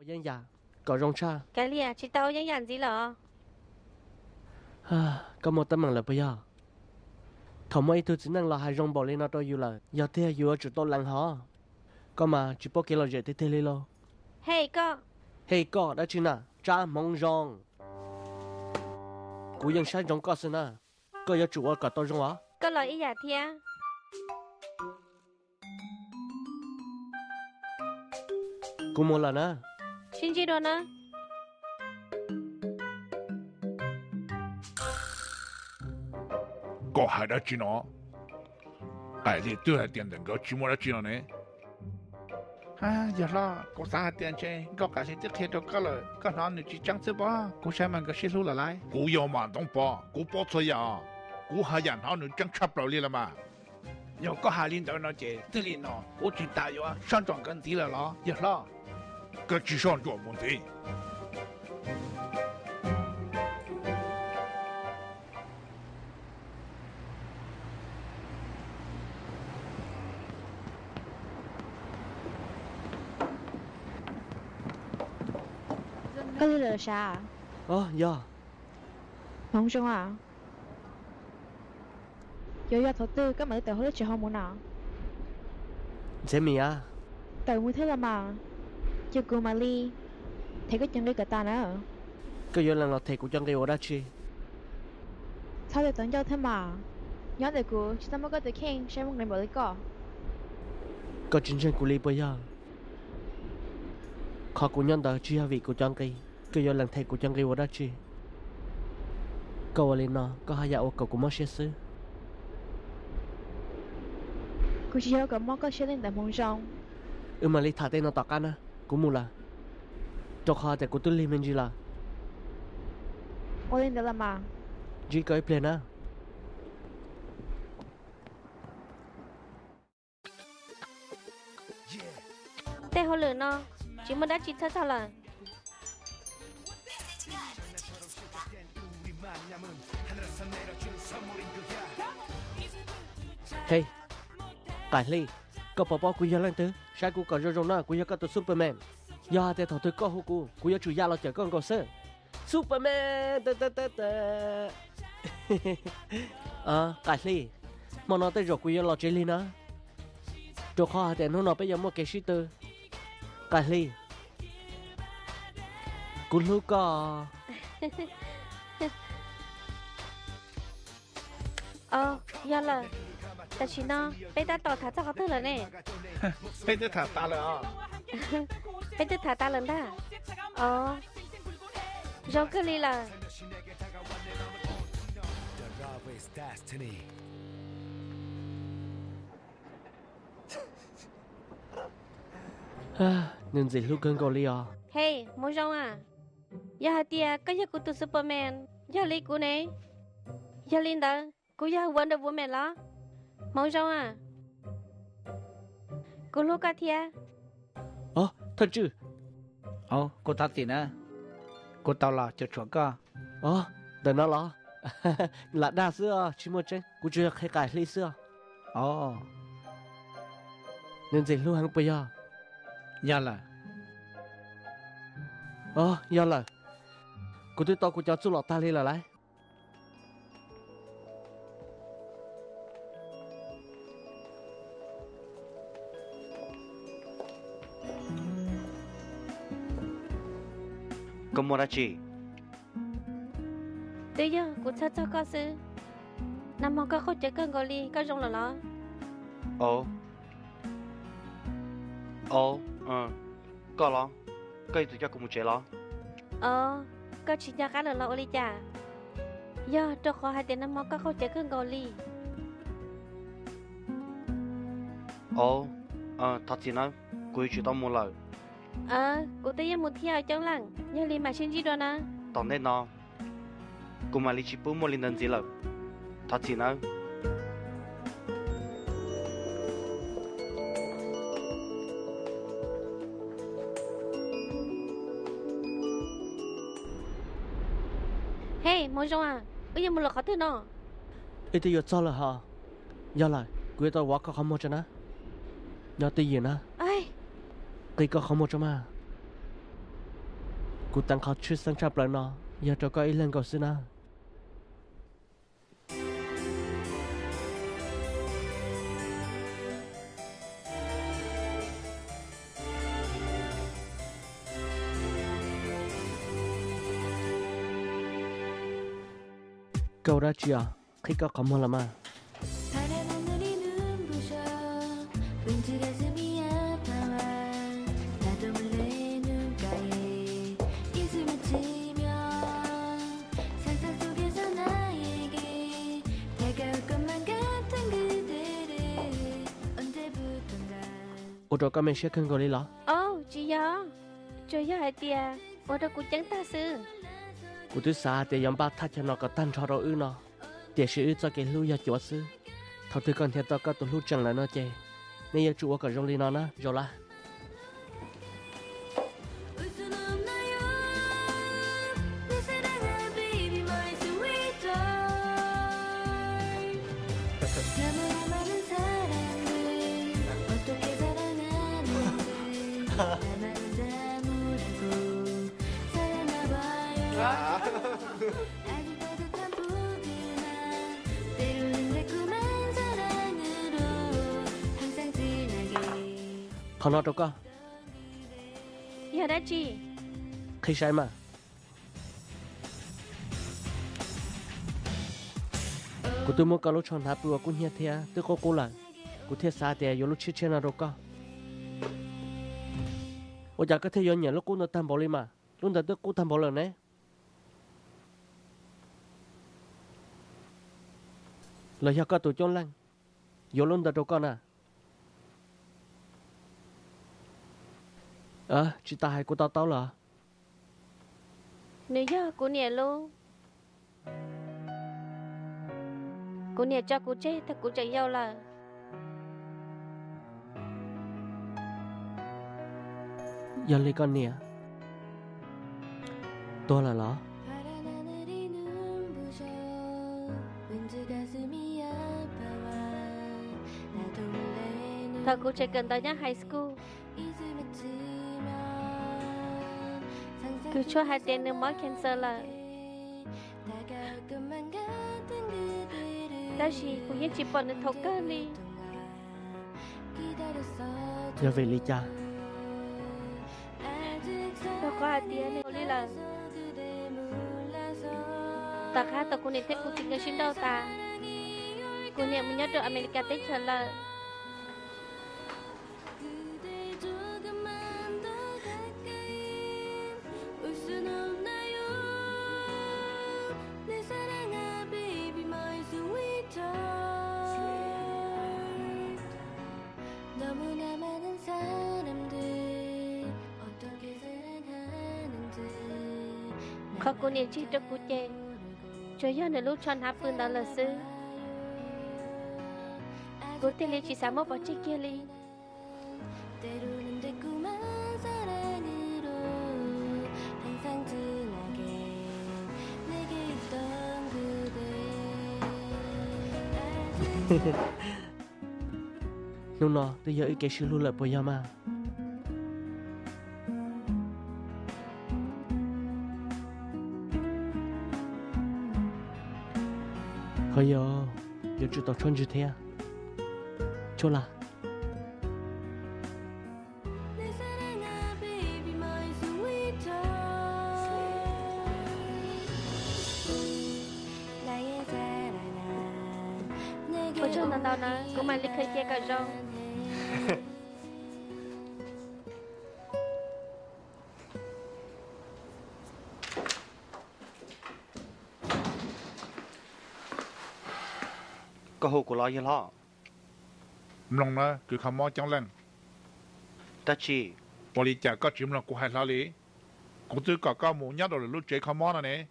我ยังอยากก็รองชา cái lìa chị taoยังdặn gì lợ ก็หมดตำแหน่งเลยปะยะทำไมตัวจีนังเราให้รองบอกเลยนะตัวอยู่เลยอยากเที่ยวอยู่จุดต้นหลังหอก็มาจุดพวกเราเจอที่เทเลโล hey có เฮ้ยก็ได้ชินะจ้ามองรองกูยังใช้รองก็สินะก็อยากจุดว่าก็ตัวรองวะ có lời ý giả thia กูหมดแล้วนะ xin chi đồ nữa ก็หาได้จีนอไอ้ที่ตัวเตียนเด็กก็ชิมว่าจีนอเนี่ยอย่ารอกูสาเตียนเชก็กะสิจะเทียดก็เลยก็นอนอยู่จีจังสิบ่กูใช้มันก็ชิรู้ละไรกูยอมมันต้องปอกูปอ错呀กูหาอย่างเขาหนูจังชับเราเลยละมา有个下领导那姐，这里呢，我去打药啊，上庄跟地了咯，也了，个只上庄问题。có đi là sao à? อ๋อย่อ Mong xong à? Yo thổ tư có mấy tờ hối chị không muốn nào เจมี่อ่ะ tờ mua thế là mà chưa cô mà ly thấy có chân đi cả ta nữa ก็ย้อนหลังเราเทกูจังเกวได้ชี sao để tấn cho thế mà nhớ để cô chúng ta mới có thể khen xem một ngày bỏ lấy cỏ ก็จริงๆกูรีบไปย่อขอกูย้อนต่อชีฮาวิกูจังเกก็ย้อนหลังเทกูจังเกวได้ชีก็วันนี้เนาะก็หายาโอกกูไม่เชื่อซื้อ cô chỉ nhớ có món có xe lên tại mong xong มาลีถ่ายเต้นต่อกันนะกูมูละจกคอแต่กูตุ้ลีมันจีละ ô lên đó là mà จีก็ไอ้เพลนะ tê hồ lửa nó chỉ muốn đã chị thật sao là เฮ้ยไก่ลี่ก็ปอปอกูย้อนหลังเถอะใช้กูก่อนจะลงหน้ากูอยากกับตัวซูเปอร์แมนยาแต่ถอดตัวก็หูกูอยากจู่ยาเราเจอก้อนก็เซ่ซูเปอร์แมนเตเตเตเตไก่ลี่มันนอนแต่จกูย้อนเราเจลี่นะจกคอแต่นู่นนอนไปยังมั่วเกชิเตอร์ไก่ลี่กูรู้ก็ do là ta chỉ nó bây ta tỏ thả cho có thứ là nè 被这他打了啊！ bây ta thả ta lần ta do cái ly là nên gì lúc gần gọi li à hey muốn rong à giờ hạt tia có giờ của tụi Superman giờ ly của này giờ linh đó của giờ Wonder Woman đó muốn rong à của lúc cả thia thật chứ cô ta gì nữa? Cô tao là cho chuột cơ. đợi nó lo là đa xưa chỉ một chânกูchưa khai cải ly xưa nên gì lúc hàng bây giờ Dạ là. giờ làกูtôi toกูcho chú lọt ta đi là lại Có mua ra chị từ giờ của cha cho có sư nằm mong có khâu chơi cơn gọi ly có rong là lo có lo có tụi cho cùng một chế lo có chỉ nhà cá là lo ly chả giờ cho khó hai tiền nằm mong có khâu chơi cơn gọi ly thật gì nói cô chỉ tao mua lời của tôi một theo trong lăng nhớ ly mà xin gì đó nè tao nên nó cô mà lý chỉ bố mua linh đơn gì lời thật gì nói hey muốn rong à bây giờ một lần khó thứ nó ít thì giờ cho là hả giờ lạiกูตัววักก็ขโมยจ้ะนะยอดตีอยู่นะ ai ตีก็ขโมยจ้ะมา Cô tăng khó chứ sang chạp lại nó. Giờ cho có ý lên cầu xin à. Câu ra chị à. Khi có cảm ơn là mà. Ủa rồi có mình sẽ khăn gọi đi lọ. Chị giờ. Trời giờ hai tia. Ủa rồi cũng chẳng ta sư. Cô thứ xa thì dòng bác thắt cho nó có tan cho rồi ư nó. Để sự ư cho cái lưu ya chúa sư. Thảo tư con theo tao có tụi lưu chẳng là nó chê. Nên giờ chủ ở cả rong đi nó rồi là. Còn nó đâu có. Giờ đã chị. Khi sai mà. Cô tôi muốn có lúc chọn tháp bùa cũng như thế. Tôi có cô là. Cô thế xa thì có lúc chết chết nào đâu có. Ôi giờ có thể có nhà lúc cô nó tham bảo đi mà. Lúc đó tôi cô tham bảo lần đấy. Lời cho có tụi chôn lăng. Vô luôn đó đâu con à. Chị ta hay cô tao là. Nếu giờ cô nè luôn. Cô nè cho cô chết thì cô chạy nhau là. Giờ lấy con nè. Tôi là nó. Thật cô chạy cần tới nhá high school. Cứ cho hai tên nữa mới cancer là. Đó gì cô nhất chỉ bọn nó thấu cơ đi. Giờ về lý cha. Đâu có hai tiếng này đi là. Ta khá tao cô này thích cô tình người xin đâu ta. Cô này muốn nhớ được America tích thật là. Khó cô này chỉ cho cô chê. Trời giờ này lúc chọn hạp phương đó là sư. Cô tên lý chỉ sáng một bỏ chiếc kia lý. Lúc nó tôi giờ ý cái sự lưu lại bởi nhà mà. Hơi giờ chú tao chọn chú thế à? Chỗ là. Cô cho nó đâu nè, cô mà lịch khơi kia cả rong. Có hồ của lo yên lo. Lòng nó cứ không mò trong lần. Ta chỉ. Bỏ đi chả có chìm lòng của hai lá lý. Cũng tôi có muốn nhắc đồ là lúc chế không mò nè.